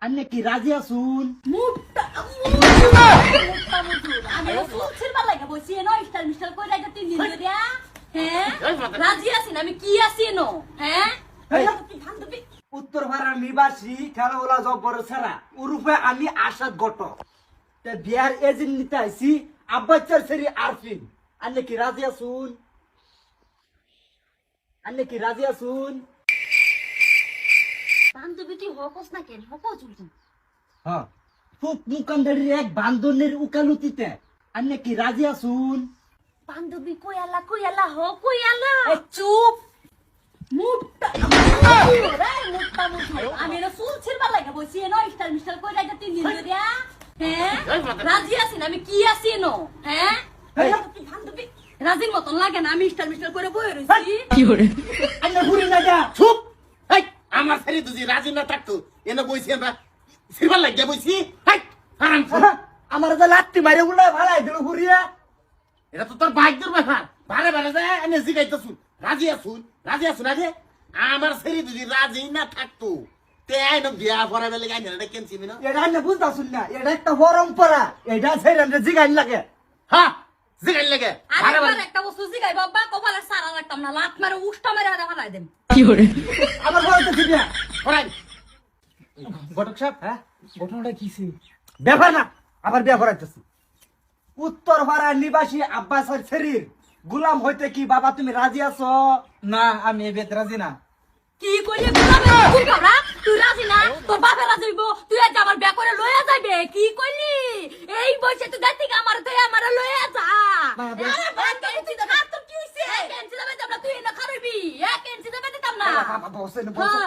अन्य की राजी असून মুটটা মুটটা মুটুর আমি ফুল ছিড়বা লাগা বসি এনো স্টাইল মিস্টাইল কই রাখা 3 দিন ধরিয়া হ্যাঁ রাজি আছি না আমি কি আছি এনো হ্যাঁ বান্ধবী उत्तर भारत निवासी খেলাওয়ালা জব্বর ছাড়া উরুফে আমি আশাদ গট তে বিয়ার এজেন্ট নিতে আইছি আব্বাচ্চার সেরি আরফিন अन्य की राजी असून अन्य की राजी असून বান্ধবী তুই হকস না কেন হকস চলছ হ্যাঁ ফুক মুকান্দারির এক বান্দনের উকালতিতে अन्य की राजी असून বান্ধবী কই আলা হ কই আলা চুপ মুটটা মুটটা মুটুর আমি এনো ফুল ছিড়বা লাগা বসি এনো স্টাইল মিস্টাইল কই রাখা 3 দিন ধরিয়া হ্যাঁ রাজি আছি না আমি কি আছি এনো হ্যাঁ বান্ধবী রাজির মতন লাগে না আমি স্টাইল মিস্টাইল করে বই রইছি কি করে अन्य ঘুরে না যা চুপ এই আমার ছেলে তুই রাজি না থাকতো এনে বইছি আমরা সিরবার লাগিয়া বইছি হাই আরাম আমার যে লাত্তি মারে উল্লা ভালাই দিল ঘুরিয়া এটা তো তোর ভাগ্যের ব্যাপার বারে বারে যায় এনে জিগাইতেছুন রাজি আসুন আগে আমার ছেলে তুই রাজি না থাকতো তে আইন বিয়া পড়া বেলে গাইন এটা কেন চিনি না এটা अन्य বুঝতা শুন না এটা একটা পরম্পরা এটা ছেড়ে আমরা জিগাইন লাগে হ্যাঁ জিগাইন লাগে বারে আরেকবার বারে একটা বস্তু জিগাই বাবা কপালে সারা রাখতাম না লাত মারে উষ্টা মেরে আদা ফালাই দেন আমার বলতে ঠিক না পড়াই ঘটক সাহেব হ্যাঁ ঘটনাটা কি ছিল ব্যাপার না আবার ব্যাপার আইতেছি উত্তর পাড়ার নিবাসী আব্বাসের শরীর গোলাম হইতে কি বাবা তুমি রাজি আছো না আমি এ বেত রাজি না কি কইলে গুলাবে তুই কাবরা তুই রাজি না তোর বাপে রাজি হইব তুই আজ আমার বিয়া করে লইয়া যাইবে কি কইলি এই বয়সে তুই যাইতি আমার তুই আমার লইয়া যা আরে বাদ করে তুই দেখা তোর কি হইছে কেনছি দেবে তোমরা তুই না খারবি কেনছি দেবে দিতাম না বাবা বসে না বসে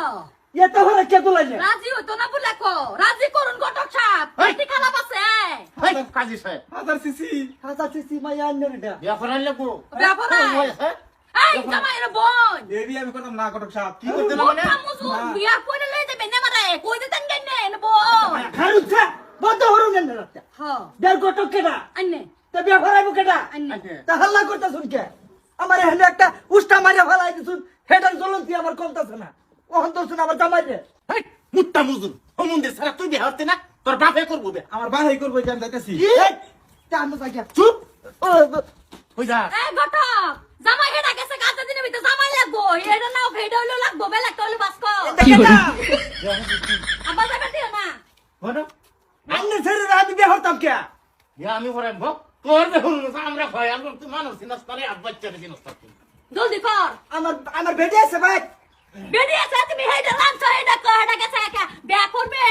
এ তো হরে কে তুলাইলে রাজি হইতো না বলে কো রাজি করুন ঘটক সাহেব তুই খারাপ আছে হাই কাজী সাহেব হাজার সিসি মাইয়া আন্নারিটা বিয়া করার লাগবো ব্যাপার এই জামাই রে বোন দেবী আমি কথা না ঘটক সাহেব কি করতে না মানে বিয়া করে লই যাবে না মারে কই দিতেন কেন না বোন খারুছা বন্ধ হরুন না রাতে হ্যাঁ দেড় ঘটক কেডা আন্নে তে বিয়া ফরাইবো কেডা আন্নে তা হাল্লা করতে শুন কে আমার এখানে একটা উষ্টা মারিয়া ফেলাই দিছুন হেডার জ্বলন্তি আমার কমতাছে না ওহন তো শুন আমার জামাই রে হাই মুত্তা মুজুর ও মন্দির সারা তুই বিয়া হতে না তোর বাপে করবো বে আমার বাহাই করবো জান যাইতাছি তা আমি যাই চুপ কই যা এই ঘটক জামাই হেডা গেছে কাজে দিনে ভিতরে জামাই লাগবো হেডা নাও ফেডা হইলো লাগবো বেলা কইলো বাসকো আবার যাবে দিও না বলো আন্নে ছেড়ে আমি বিয়া হতাম কে ইয়া আমি পরে ভক তোর বে হরু না আমরা ভয় আমরা তুই মানুষ সিনাস করে আব্বাচ্চা রে সিনাস তুই জলদি কর আমার বেটি আছে ভাই বেরিয়ে আছে তুমি হেডা লাঞ্চ হেডা গেছে বিয়া করবে